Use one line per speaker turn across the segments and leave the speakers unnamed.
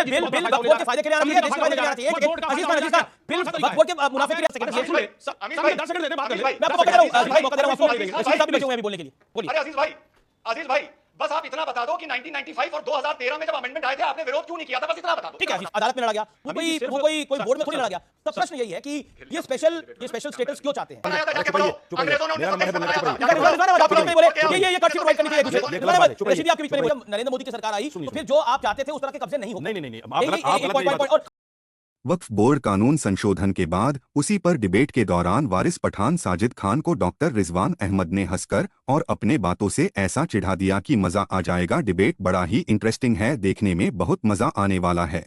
Bill वक्फ board के फायदे के लिए आना चाहिए, देश के फायदे के लिए आना चाहिए। अजीज खान बिल वक्फ बोर्ड के मुनाफे के लिए
अमीश भाई 10 सेकंड दे दे, बात कर ले।
मैं आपको मौका दे रहा हूं भाई, मौका दे रहा हूं आपको। रशीद साहब भी बैठे हुए हैं अभी बोलने के लिए, बोलिए।
अरे अजीज भाई बस आप इतना बता दो कि 1995 और 2013 में जब अमेंडमेंट आए थे आपने विरोध क्यों नहीं किया था, बस इतना बता दो।
ठीक है, अदालत में लड़ा गया, वो कोई बोर्ड में थोड़ी लड़ा गया। तो प्रश्न यही है कि ये स्पेशल स्टेटस क्यों चाहते हैं?
अंग्रेजों ने
रशीदी आपके बीच में नरेंद्र मोदी की सरकार आई तो फिर जो आप चाहते थे उस तरह के कब्जे नहीं हो।
नहीं, वक्फ बोर्ड कानून संशोधन के बाद उसी पर डिबेट के दौरान वारिस पठान साजिद खान को डॉक्टर रिजवान अहमद ने हंसकर और अपने बातों से ऐसा चिढ़ा दिया कि मजा आ जाएगा। डिबेट बड़ा ही इंटरेस्टिंग है, देखने में बहुत मजा आने वाला है।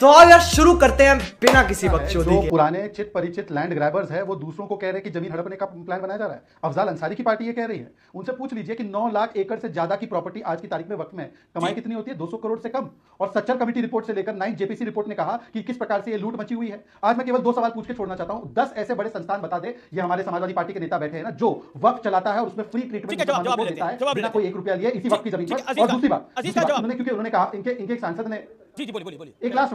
तो आज यार शुरू करते हैं बिना किसी बकचोदी
जो
के।
पुराने चित परिचित लैंड ग्रैबर्स है वो दूसरों को कह रहे हैं कि जमीन हड़पने का प्लान बनाया जा रहा है। अफजाल अंसारी की पार्टी ये कह रही है। उनसे पूछ लीजिए कि 9 लाख एकड़ से ज्यादा की प्रॉपर्टी आज की तारीख में वक्त में कमाई कितनी होती है? 200 करोड़ से कम। और सच्चर कमेटी रिपोर्ट से लेकर 9 जेपीसी रिपोर्ट ने कहा कि किस प्रकार से ये लूट मची हुई है। आज मैं केवल 2 सवाल पूछ के छोड़ना चाहता हूं। 10 ऐसे बड़े संस्थान बता दे, ये हमारे समाजवादी पार्टी के नेता बैठे हैं ना, जो वक्त चलाता है और उसमें फ्री ट्रीटमेंट देता है बिना कोई 1 रुपया लिए इसी वक्त की जमीन पर। और दूसरी बात क्योंकि उन्होंने कहा, इनके एक सांसद ने एक लास्ट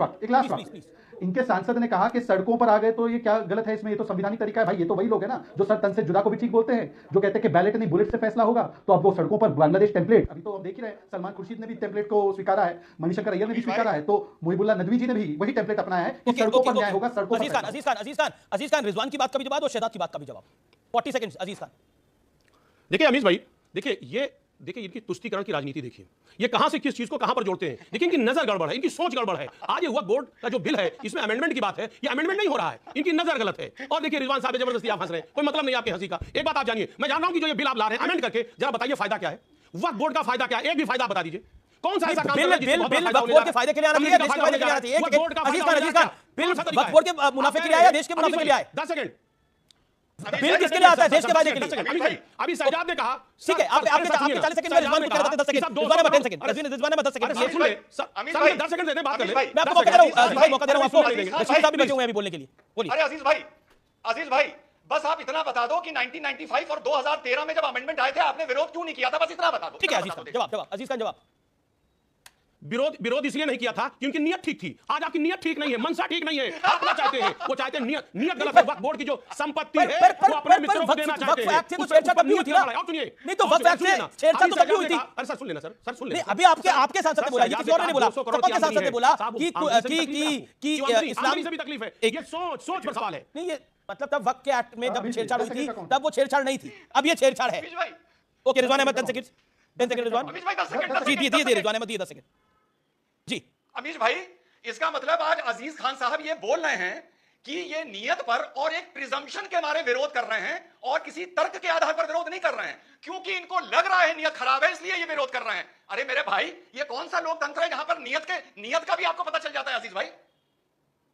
वक्त इनके सांसद ने कहा कि सड़कों पर आ गए तो ये क्या गलत है इसमें? ये तो संविधानिक तरीका है भाई। ये तो वही लोग हैं ना जो सर तन से जुदा को भी ठीक बोलते हैं, जो कहते हैं कि बैलेट नहीं बुलेट से फैसला होगा। तो अब वो सड़कों पर बांग्लादेश टेम्पलेट, अभी तो हम देख ही रहे हैं, सलमान खुर्शीद ने भी टेम्पलेट को स्वीकारा है, मनीशंकर अय्यर ने भी स्वीकारा है, तो मुहिबुल्लाह नदवी जी ने भी वही टेम्पलेट अपनाया है कि सड़कों पर न्याय होगा। सड़कों पर
अजीज खान रिजवान की बात का भी जवाब और शहजाद की बात का भी जवाब। 40 सेकंड अजीज खान।
देखिए अमीश भाई, देखिए इनकी तुष्टीकरण की राजनीति देखिए, ये कहां से किस चीज को कहां पर जोड़ते हैं। देखिए इनकी नजर गड़बड़ है, इनकी सोच गड़बड़ है। आज ये वक्फ बोर्ड का जो बिल है इसमें अमेंडमेंट की बात है, ये अमेंडमेंट नहीं हो रहा है, इनकी नजर गलत है। और देखिए रिजवान साहब जबरदस्ती आप हंस रहे हैं, कोई मतलब नहीं आपकी हंसी का। एक बात आप जानिए, मैं जान रहा हूं कि जो ये बिल आप ला रहे हैं अमेंड करके, जरा बताइए फायदा क्या है, वक्फ बोर्ड का फायदा क्या है? एक भी फायदा बता दीजिए। कौन सा ऐसा काम
बिल वक्फ बोर्ड के फायदे के लिए आना चाहिए, देश के फायदे के लिए आना चाहिए। अजीज खान बिल वक्फ बोर्ड के मुनाफे के लिए आया, देश के मुनाफे के लिए आया।
10 सेकंड।
बिल किसके लिए आता है? देश के फायदे के लिए।
अभी शहजाद ने कहा,
ठीक है, आपके 40 सेकंड में रिजवान को कह रहे थे 10 सेकंड, रिजवान में 10 सेकंड, रिजवान में 10 सेकंड।
सुन ले सर, 10 सेकंड दे दे, बात कर ले।
मैं आपको मौका दे रहा हूं भाई, मौका दे रहा हूं आपको। रशीद साहब भी बैठे हुए हैं अभी बोलने के लिए, बोलिए।
अरे अजीज भाई बस आप इतना बता दो कि 1995 और 2013 में जब अमेंडमेंट आए थे आपने विरोध क्यों नहीं किया था, बस इतना बता दो।
ठीक है अजीज खान, जवाब अजीज खान जवाब।
विरोध इसलिए नहीं किया था क्योंकि नियत ठीक थी। आज आपकी नियत ठीक नहीं है, मनसा ठीक नहीं है। आप क्या चाहते हैं? वो चाहते हैं नियत गलत है। वक्फ बोर्ड की जो संपत्ति है वो अपने मित्रों को देना चाहते हैं।
तो छेड़छाड़ कभी हुई थी ना?
और सुनिए,
नहीं तो वक्फ एक्ट से छेड़छाड़ तो कभी हुई थी?
अरे सर सुन लेना सर सुन लेना।
अभी आपके सांसद ने बोला, ये किसी और ने नहीं बोला, सपा के सांसद ने बोला कि इस्लाम
से भी तकलीफ है। ये सोच पर सवाल है।
नहीं, ये मतलब तब वक्फ के एक्ट में जब छेड़छाड़ हुई थी तब वो छेड़छाड़ नहीं थी, अब ये छेड़छाड़ है। ओके रिजवान अहमद 10 सेकंड रिजवान जी दिए रिजवान अहमद दिए 10 सेकंड जी।
अमीश भाई इसका मतलब आज अजीज खान साहब ये बोल रहे हैं कि ये नियत पर और एक प्रिजम्पशन के मारे विरोध कर रहे हैं और किसी तर्क के आधार पर विरोध नहीं कर रहे हैं, क्योंकि इनको लग रहा है नियत खराब है इसलिए ये विरोध कर रहे हैं। अरे मेरे भाई ये कौन सा लोकतंत्र है जहां पर नियत का भी आपको पता चल जाता है अजीज भाई?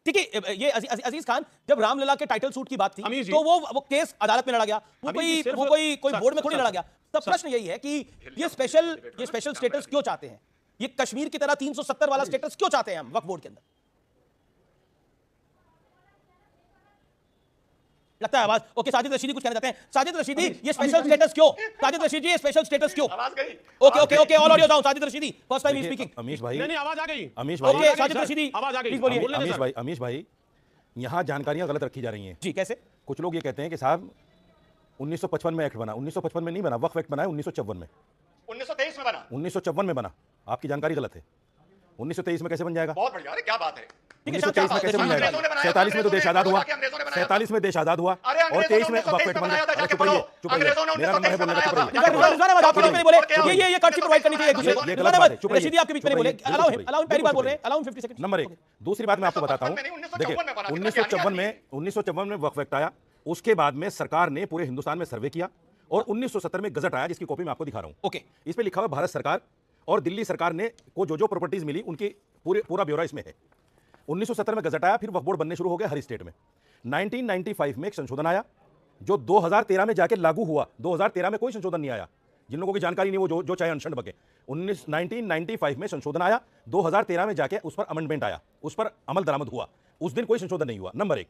ठीक है, ये अजीज खान जब रामलला के टाइटल सूट की बात थी तो वो केस अदालत में लड़ा गया, वो कोई बोर्ड में थोड़ी लड़ा गया। तब प्रश्न यही है कि ये स्पेशल स्टेटस क्यों चाहते हैं? ये कश्मीर की तरह 370 वाला स्टेटस क्यों चाहते हैं हम वक्फ बोर्ड के अंदर? लगता है आवाज। ओके साजिद रशीदी कुछ कहना चाहते हैं। साजिद रशीदी ये स्पेशल स्टेटस क्यों? साजिद रशीदी ये स्पेशल स्टेटस क्यों?
आवाज गई।
Okay all audio down. Sajid Rashidi first time speaking.
Amish भाई,
नहीं आवाज आ गई।
अमीश भाई,
ओके साजिद रशीदी
आवाज आ गई,
प्लीज बोलिए।
अमीश भाई यहाँ जानकारियां गलत रखी जा रही हैं
जी। कैसे?
कुछ लोग ये कहते हैं कि साहब 1955 में एक्ट बना, 1955 में नहीं बना, वक्फ एक्ट बना है 1954 में,
1923 में बना,
1954 में बना। आपकी जानकारी गलत है। 1923 में कैसे बन जाएगा?
बहुत बढ़िया, अरे क्या बात है।
1923 में कैसे बन जाएगा? 47 में तो देश आजाद हुआ, 47 में देश आजाद हुआ और 23 में वक्फ एक्ट बन गया। चुप रहिए, मेरा नंबर है बोलने का, चुप रहिए।
ये कट प्रोवाइड करनी चाहिए दूसरे।
ये गलत बात है, चुप रहिए।
रशीदी आपके बीच में बोले, अलाउ हिम पहली बार बोल रहे हैं, अलाउ हिम 50 सेकंड।
नंबर 1। दूसरी बात मैं आपको बताता हूं, देखिए 1954 में वक्फ एक्ट आया, उसके बाद में सरकार ने पूरे हिंदुस्तान में सर्वे किया और 1970 में गजट आया, जिसकी कॉपी मैं आपको दिखा रहा हूं।
ओके,
इस पे लिखा हुआ भारत सरकार और दिल्ली सरकार ने को जो प्रॉपर्टीज मिली उनकी पूरा ब्यौरा इसमें है। 1970 में गजट आया, फिर वक्फ बोर्ड बनने शुरू हो गए हर स्टेट में। 1995 में एक संशोधन आया जो 2013 में जाके लागू हुआ। 2013 में कोई संशोधन नहीं आया, जिन लोगों की जानकारी नहीं वो जो चाहे अनशन बके। 1995 में संशोधन आया, 2013 में जाके उस पर अमेंडमेंट आया, उस पर अमल दरामद हुआ। उस दिन कोई संशोधन नहीं हुआ। नंबर 1।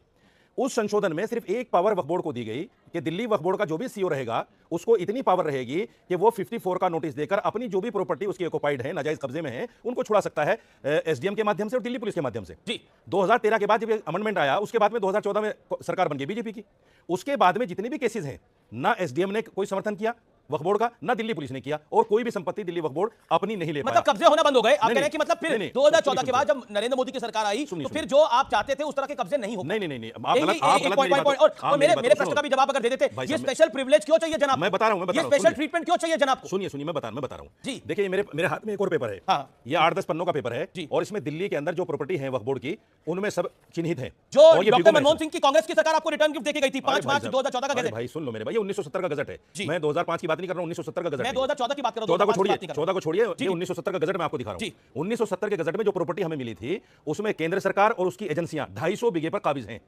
उस संशोधन में सिर्फ एक पावर वक्फ बोर्ड को दी गई कि दिल्ली वक्फ बोर्ड का जो भी सीईओ रहेगा उसको इतनी पावर रहेगी कि वो 54 का नोटिस देकर अपनी जो भी प्रॉपर्टी उसकी ऑक्युपाइड है, नाजायज कब्जे में है, उनको छुड़ा सकता है एसडीएम के माध्यम से और दिल्ली पुलिस के माध्यम से।
जी
2013 के बाद जब अमेंडमेंट आया, उसके बाद में 2014 में सरकार बन गई बीजेपी की। उसके बाद में जितने भी केसेस हैं, ना एसडीएम ने कोई समर्थन किया वक्फ बोर्ड का, ना दिल्ली पुलिस ने किया, और कोई भी संपत्ति दिल्ली वक्फ बोर्ड अपनी नहीं ले पाया।
मतलब कब्जे होना बंद हो गए। आप कह रहे हैं कि मतलब फिर
नहीं,
2014 के बाद जब नरेंद्र मोदी की सरकार आई तो फिर जो आप चाहते थे उस तरह के कब्जे नहीं हो।
नहीं, आप गलत मेरी बात-
और मेरे प्रश्न का भी जवाब अगर दे देते, ये स्पेशल प्रिविलेज क्यों चाहिए जनाब?
मैं बता रहा हूं,
ये स्पेशल ट्रीटमेंट क्यों चाहिए जनाब को?
सुनिए मैं बता रहा हूं
जी।
देखिए, मेरे हाथ में एक और पेपर है।
हाँ।
ये 8-10 पन्नों का पेपर है
जी।
और इसमें दिल्ली के अंदर जो प्रॉपर्टी है वक्फ बोर्ड की, उनमें सब चिन्हित है।
जो
और ये
डॉक्टर
बिगुल है
मनमोहन
सब।
सिंह की कांग्रेस की सरकार आपको रिटर्न गिफ्ट देके गई थी 5
अरे भाई
मार्च
साहब,
2014 का
अरे
गजट।
भाई सुन लो मेरे भाई, ये 1970 का गजट है।
जी।
मैं 2005 की बात नहीं कर रहा हूं, 1970 का गजट
मैं
है।
2014 की बात कर रहा हूं,
14 को
2005 की
छोड़िए,
बात नहीं कर रहा।
14 को छोड़िए,
जी।
ये 1970 का गजट मैं आपको दिखा रहा हूं। 1970 के गजट में जो प्रॉपर्टी हमें मिली थी, उसमें केंद्र सरकार और उसकी एजेंसियां 250 बीघे पर काबिज हैं।